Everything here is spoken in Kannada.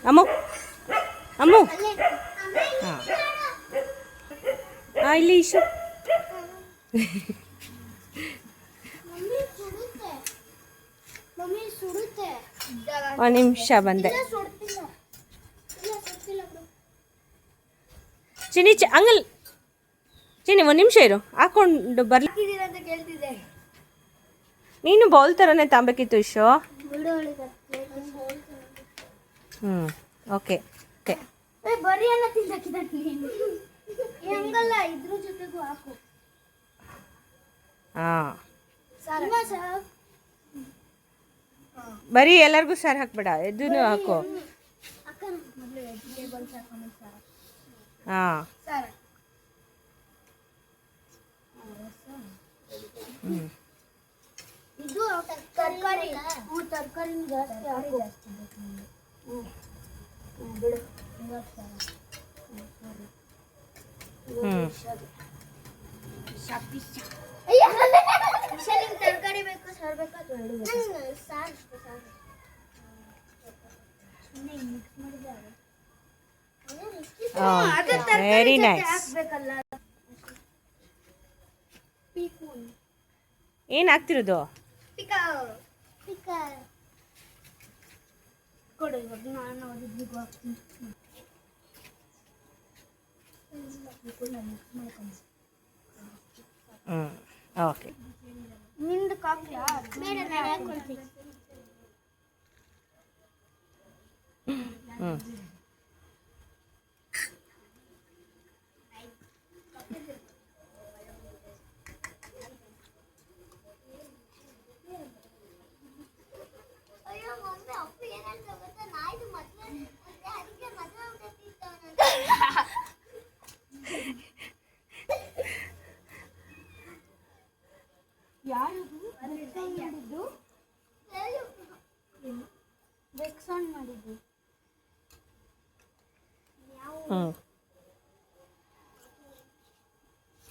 ಅಮ್ಮು ಅಮ್ಮು ಹಾಂ ಇಲ್ಲಿ ಇಶು ಒಂದು ನಿಮಿಷ ಬಂದೆ ಚಿನಿ ಹಂಗಲ್ ಚಿನಿ ಒಂದು ನಿಮಿಷ ಇರು ಹಾಕೊಂಡು ಬರ್ಲಿ ನೀನು ಬೌಲ್ ಥರನೇ ತಾಂಬೇಕಿತ್ತು ಇಶು ಓಕೆ ಓಕೆ ಬರೀ ಅನ್ನ ಹಂಗಲ್ಲ ಇದ್ರ ಜೊತೆಗೂ ಹಾಕು ಹಾಂ ಬರೀ ಎಲ್ಲರಿಗೂ ಸಾರು ಹಾಕ್ಬೇಡ ಇದನ್ನು ಹಾಕು ಹಾಂ ಇದು ತರಕಾರಿ ತರಕಾರಿ ಜಾಸ್ತಿ ಹಾಕು ಬಿಡು ತರಕಾರಿ ಬೇಕು ಸಾರು ಬೇಕಾ ವೆರಿ ನೈಸ್ ಏನು ಹಾಕ್ತಿರೋದು ಕೊಡು ಇವಾಗ ನಾನು ಓದಿದ್ದಿಗೂ ಹಾಕ್ತೀನಿ ಓಕೆ ನಿಂದು ಕಾಫಿಯಾ ಬೇರೆ ನಾನು ಹಾಕ್ಕೊಳ್ತೀನಿ ಯಾರಿದು ಮಾಡಿದ್ದು ಬೆಕ್ಸಾನ್ ಮಾಡಿದ್ದು